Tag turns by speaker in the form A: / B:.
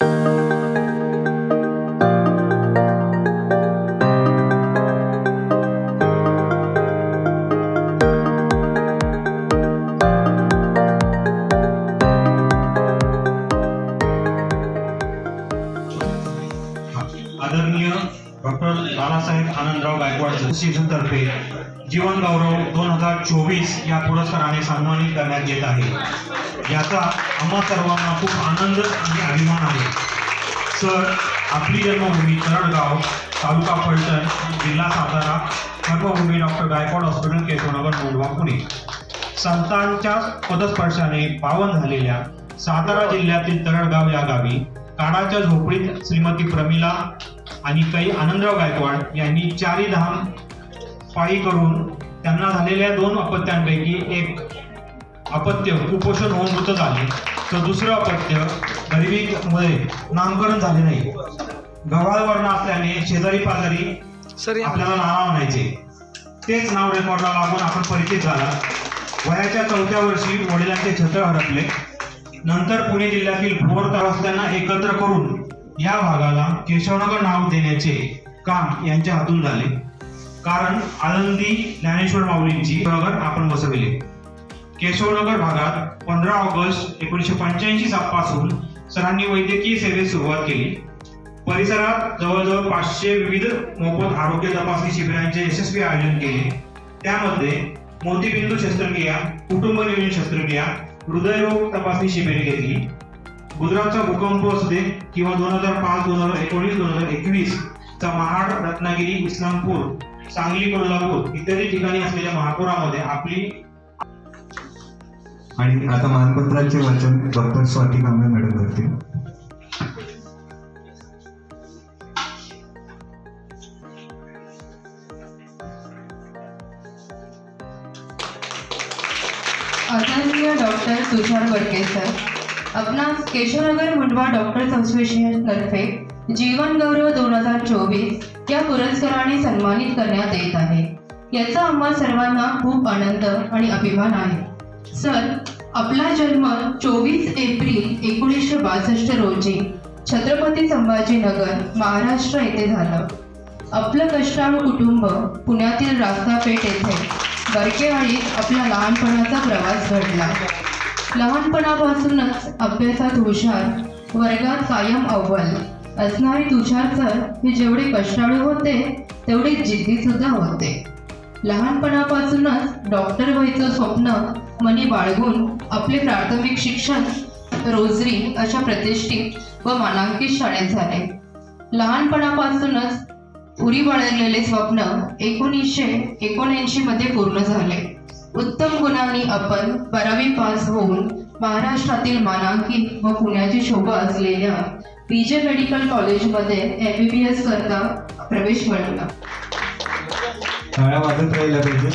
A: आदरणीय डॉक्टर बालासाहेब आनंदराव गायकवाड असोसिएशनतर्फे जीवन गौरव 2024 या पुरस्काराने सन्मानित करण्यात येत आहे। याचा आम्हा सर्वांना खूप आनंद आणि अभिमान आहे। सर, आपली जन्मभूमी तरडगाव, तालुका फलटण, जिल्हा सातारा, कर्मभूमी डॉक्टर गायकवाड हॉस्पिटल, केशवनगर, मोंढवा, पुणे। संतांच्या पदस्पर्शाने पावन झालेल्या सातारा जिल्ह्यातील तरडगाव या गावी काळाच्या झोपडीत श्रीमती प्रमिला आणि काही आनंदराव गायकवाड यांनी 4 धाम पायी करून त्यांना झालेल्या 2 अपत्यांपैकी एक अपत्य कुपोषण होऊन मृत झाले, तर दुसरं अपत्य गरिबीमुळे नामकरण झाले नाही। गव्हाळ वर्ण असल्याने शेजारी पाजारी आपल्याला नाव म्हणायचे, तेच नाव रेकॉर्डला लागून आपण परिचित झाला। वयाच्या 4थ्या वर्षी वडिलांचे छत्र हरपले। नंतर पुणे जिल्ह्यातील भोर रस्त्यांना एकत्र करून या भागाला केशवनगर नाव देण्याचे काम यांच्या हातून झाले, कारण आळंदी ज्ञानेश्वर माऊलींची नगर आपण बसविले। केशवनगर भागात 15 ऑगस्ट 1985 पासून सरांनी वैद्यकीय सेवेस सुरुवात केली। परिसरात जवळजवळ 500 विविध मोफत आरोग्य तपासणी शिबिरांचे यशस्वी आयोजन केले। त्यामध्ये मोतीबिंदू शस्त्रक्रिया, कुटुंब नियोजन शस्त्रक्रिया, हृदयरोग तपासणी शिबिरे घेतली। गुजरातचा भूकंप असू दे किंवा 2005, 2019, 2021 चा महाड, रत्नागिरी, इस्लामपूर, सांगली, कोल्हापूर इत्यादी ठिकाणी असलेल्या महापुरामध्ये आपली।
B: आणि आता मानपत्राचे वाचन डॉक्टर स्वाती कांबळे मॅडम करतील।
C: आदरणीय डॉक्टर तुषार वरके सर, अपना केशवनगर मुंडवा डॉक्टर्स असोसिएशन तर्फे जीवन गौरव 2024 या पुरस्काराने सन्मानित करण्यात येत आहे। याचा आम्हा सर्वांना खूप आनंद आणि अभिमान आहे। सर, आपला जन्म 24 एप्रिल 1962 रोजी छत्रपती संभाजीनगर, महाराष्ट्र येथे झाला। आपलं कष्टाळू कुटुंब पुण्यातील रास्तापेठ येथे बरकेवाडीत आपला लहानपणाचा प्रवास घडला। लहानपणापासूनच अभ्यासात हुशार, वर्गात कायम अव्वल असणारे तुषार सर हे जेवढे कष्टाळू होते तेवढे जिद्दी सुद्धा होते। लहानपणापासूनच डॉक्टर व्हायचं स्वप्न मनी बाळगून आपले प्राथमिक शिक्षण रोजरी अशा प्रतिष्ठित व मानांकित शाळेत झाले। लहानपणापासूनच उरी बाळगलेले स्वप्न 1979 मध्ये पूर्ण झाले। उत्तम गुणांनी आपण 12वी पास होऊन महाराष्ट्रातील मानांकित व पुण्याची शोभा असलेल्या पीजे मेडिकल कॉलेजमध्ये MBBS करता प्रवेश मिळवला।
B: टाळ्या वाजत राहिल्या पाहिजे।